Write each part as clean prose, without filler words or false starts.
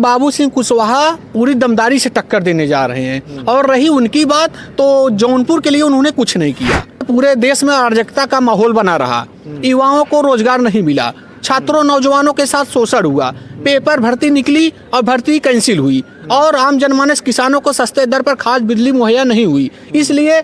बाबू सिंह कुशवाहा पूरी दमदारी से टक्कर देने जा रहे हैं। और रही उनकी बात, तो जौनपुर के लिए उन्होंने कुछ नहीं किया। पूरे देश में अराजकता का माहौल बना रहा, युवाओं को रोजगार नहीं मिला, छात्रों नौजवानों के साथ शोषण हुआ, पेपर भर्ती निकली और भर्ती कैंसिल हुई, और आम जनमानस किसानों को सस्ते दर पर खाद बिजली मुहैया नहीं हुई। इसलिए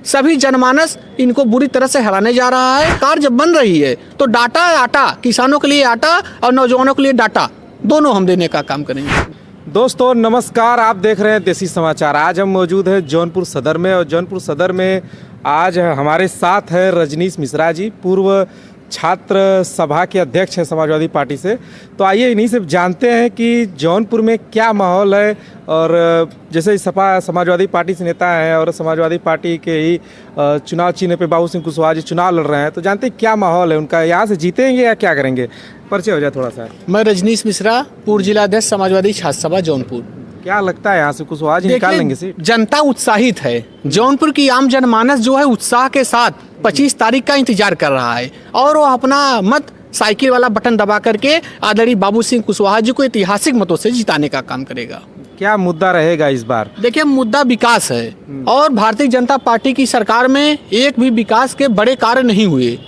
सभी जनमानस इनको बुरी तरह से हराने जा रहा है। कार जब बन रही है तो डाटा आटा, किसानों के लिए आटा और नौजवानों के लिए डाटा, दोनों हम देने का काम करेंगे। दोस्तों नमस्कार, आप देख रहे हैं देसी समाचार। आज हम मौजूद हैं जौनपुर सदर में, और जौनपुर सदर में आज हमारे साथ है रजनीश मिश्रा जी, पूर्व छात्र सभा के अध्यक्ष हैं समाजवादी पार्टी से। तो आइए इन्हीं से जानते हैं कि जौनपुर में क्या माहौल है। और जैसे सपा समाजवादी पार्टी से नेता हैं और समाजवादी पार्टी के ही चुनाव चिन्ह पे बाबू सिंह कुशवाहा जी चुनाव लड़ रहे हैं, तो जानते हैं क्या माहौल है उनका, यहाँ से जीतेंगे या क्या करेंगे? परिचय हो जाए थोड़ा सा। मैं रजनीश मिश्रा, पूर्व जिलाध्यक्ष समाजवादी छात्र सभा जौनपुर। क्या लगता है यहाँ से कुशवाहा जी निकाल लेंगे सीट? जनता उत्साहित है। जौनपुर की आम जनमानस जो है उत्साह के साथ 25 तारीख का इंतजार कर रहा है, और वो अपना मत साइकिल वाला बटन दबा करके आदरणीय बाबू सिंह कुशवाहा जी को ऐतिहासिक मतों से जिताने का काम करेगा। क्या मुद्दा रहेगा इस बार? देखिए, मुद्दा विकास है, और भारतीय जनता पार्टी की सरकार में एक भी विकास के बड़े कार्य नहीं हुए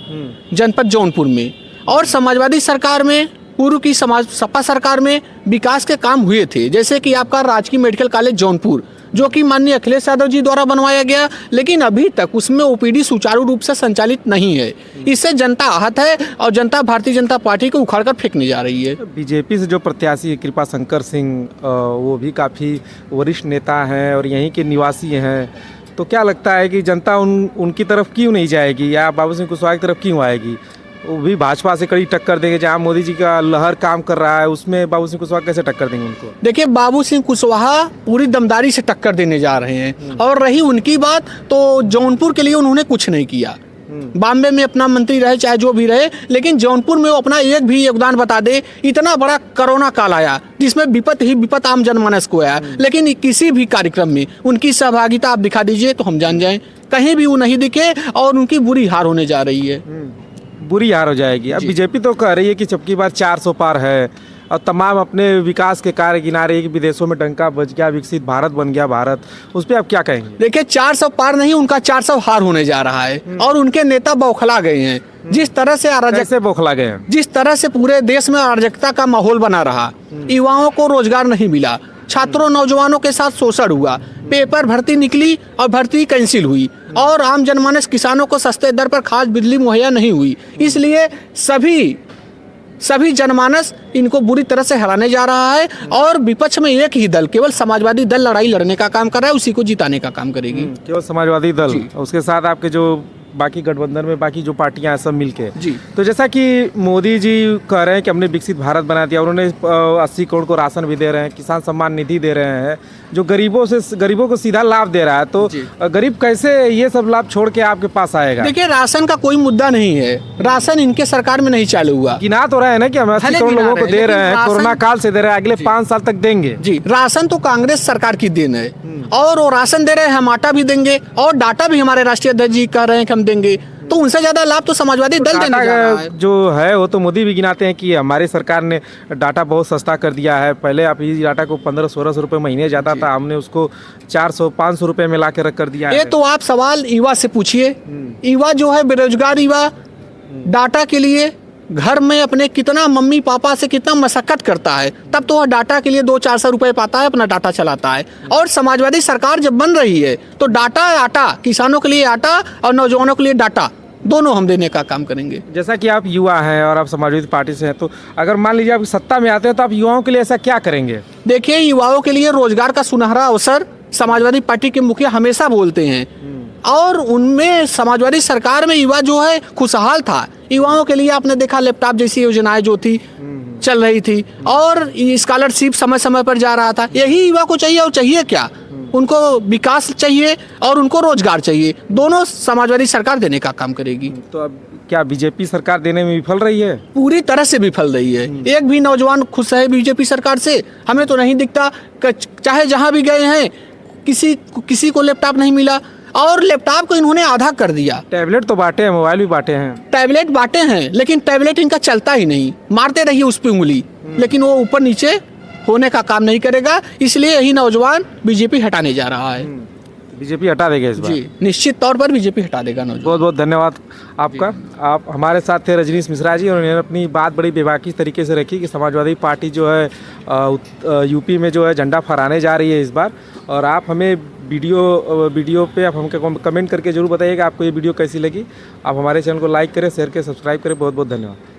जनपद जौनपुर में। और समाजवादी सरकार में, पूर्व की सपा सरकार में विकास के काम हुए थे, जैसे कि आपका राजकीय मेडिकल कॉलेज जौनपुर, जो कि माननीय अखिलेश यादव जी द्वारा बनवाया गया, लेकिन अभी तक उसमें ओपीडी सुचारू रूप से संचालित नहीं है। इससे जनता आहत है, और जनता भारतीय जनता पार्टी को उखाड़कर फेंकने जा रही है। बीजेपी से जो प्रत्याशी है कृपा शंकर सिंह, वो भी काफ़ी वरिष्ठ नेता हैं और यहीं के निवासी हैं, तो क्या लगता है कि जनता उनकी तरफ क्यों नहीं जाएगी, या बाबू सिंह कुशवाहा की तरफ क्यों आएगी? वो भी भाजपा से कड़ी टक्कर देंगे, जहां मोदी जी का लहर काम कर रहा है, उसमें बाबू सिंह कुशवाहा कैसे टक्कर देंगे उनको? देखिए, बाबू सिंह कुशवाहा पूरी दमदारी से टक्कर देने जा रहे हैं। और रही उनकी बात, तो जौनपुर के लिए उन्होंने कुछ नहीं किया। बॉम्बे में अपना मंत्री रहे, चाहे जो भी रहे, लेकिन जौनपुर में वो अपना एक भी योगदान बता दे। इतना बड़ा कोरोना काल आया जिसमें विपत ही विपत आम जनमानस को आया, लेकिन किसी भी कार्यक्रम में उनकी सहभागिता आप दिखा दीजिए तो हम जान जाएं, कहीं भी वो नहीं दिखे, और उनकी बुरी हार होने जा रही है। बुरी हार हो जाएगी। अब बीजेपी तो कह रही है कि चपकी बार 400 पार है, और तमाम अपने विकास के कार्य गिना रही है कि विदेशों में डंका बज गया, विकसित भारत बन गया भारत। उस पर आप क्या कहेंगे? देखिए, 400 पार नहीं, उनका 400 हार होने जा रहा है, और उनके नेता बौखला गए हैं। जिस तरह से कैसे बौखला गए हैं? जिस तरह से पूरे देश में अराजकता का माहौल बना रहा, युवाओं को रोजगार नहीं मिला, छात्रों नौजवानों के साथ शोषण हुआ, पेपर भर्ती निकली और भर्ती कैंसिल हुई, और आम जनमानस किसानों को सस्ते दर पर खाद बिजली मुहैया नहीं हुई। इसलिए सभी जनमानस इनको बुरी तरह से हराने जा रहा है, और विपक्ष में एक ही दल, केवल समाजवादी दल लड़ाई लड़ने का काम कर रहा है, उसी को जिताने का काम करेगी। केवल समाजवादी दल, उसके साथ आपके जो बाकी गठबंधन में बाकी जो पार्टियां हैं सब मिलके जी। तो जैसा कि मोदी जी कह रहे हैं कि हमने विकसित भारत बना दिया, उन्होंने 80 करोड़ को राशन भी दे रहे हैं, किसान सम्मान निधि दे रहे हैं, जो गरीबों को सीधा लाभ दे रहा है, तो गरीब कैसे ये सब लाभ छोड़ के आपके पास आएगा? देखिए, राशन का कोई मुद्दा नहीं है, राशन इनके सरकार में नहीं चालू हुआ। गिना तो रहे हैं ना कि हम 80 करोड़ लोगों को दे रहे हैं, कोरोना काल से दे रहे हैं, अगले 5 साल तक देंगे। जी, राशन तो कांग्रेस सरकार की देन है, और वो राशन दे रहे हैं, हम आटा भी देंगे, और डाटा भी हमारे राष्ट्रीय अध्यक्ष जी कह रहे हैं कि हम देंगे, तो उनसे ज्यादा लाभ तो समाजवादी दल देने जा रहा है। जो है वो तो मोदी भी गिनाते हैं कि हमारी सरकार ने डाटा बहुत सस्ता कर दिया है। पहले आप इस डाटा को 1500-1600 रुपए महीने जाता था, हमने उसको 400-500 रुपए में ला के रख कर दिया है। ये तो आप सवाल युवा से पूछिए। युवा जो है, बेरोजगार युवा, डाटा के लिए घर में अपने कितना मम्मी पापा से कितना मशक्कत करता है, तब तो वह डाटा के लिए 200-400 रुपए पाता है, अपना डाटा चलाता है। और समाजवादी सरकार जब बन रही है तो डाटा आटा, किसानों के लिए आटा और नौजवानों के लिए डाटा, दोनों हम देने का काम करेंगे। जैसा कि आप युवा हैं और आप समाजवादी पार्टी से हैं, तो अगर मान लीजिए आप सत्ता में आते हैं तो आप युवाओं के लिए ऐसा क्या करेंगे? देखिए, युवाओं के लिए रोजगार का सुनहरा अवसर समाजवादी पार्टी के मुखिया हमेशा बोलते हैं, और उनमें समाजवादी सरकार में युवा जो है खुशहाल था। युवाओं के लिए आपने देखा लैपटॉप जैसी योजनाएं जो थी चल रही थी, और स्कॉलरशिप समय समय पर जा रहा था। यही युवा को चाहिए, और चाहिए क्या? उनको विकास चाहिए और उनको रोजगार चाहिए, दोनों समाजवादी सरकार देने का काम करेगी। तो अब क्या बीजेपी सरकार देने में विफल रही है? पूरी तरह से विफल रही है। एक भी नौजवान खुश है बीजेपी सरकार से? हमें तो नहीं दिखता। चाहे जहां भी गए हैं, किसी को लैपटॉप नहीं मिला, और लैपटॉप को इन्होंने आधा कर दिया। टैबलेट तो बांटे हैं, मोबाइल भी बांटे हैं। टैबलेट बांटे हैं, लेकिन टैबलेट इनका चलता ही नहीं, मारते रहिए उस पे उंगली, लेकिन वो ऊपर नीचे होने का काम नहीं करेगा, इसलिए यही नौजवान बीजेपी हटाने जा रहा है। बीजेपी हटा देगा इस बार। जी, निश्चित तौर पर बीजेपी हटा देगा नौजवान। बहुत बहुत धन्यवाद आपका। आप हमारे साथ थे रजनीश मिश्रा जी, और उन्होंने अपनी बात बड़ी बेबाकी तरीके से रखी कि समाजवादी पार्टी जो है यूपी में जो है झंडा फहराने जा रही है इस बार। और आप हमें वीडियो पे आप हमको कमेंट करके जरूर बताइए कि आपको ये वीडियो कैसी लगी। आप हमारे चैनल को लाइक करें, शेयर करें, सब्सक्राइब करें। बहुत बहुत धन्यवाद।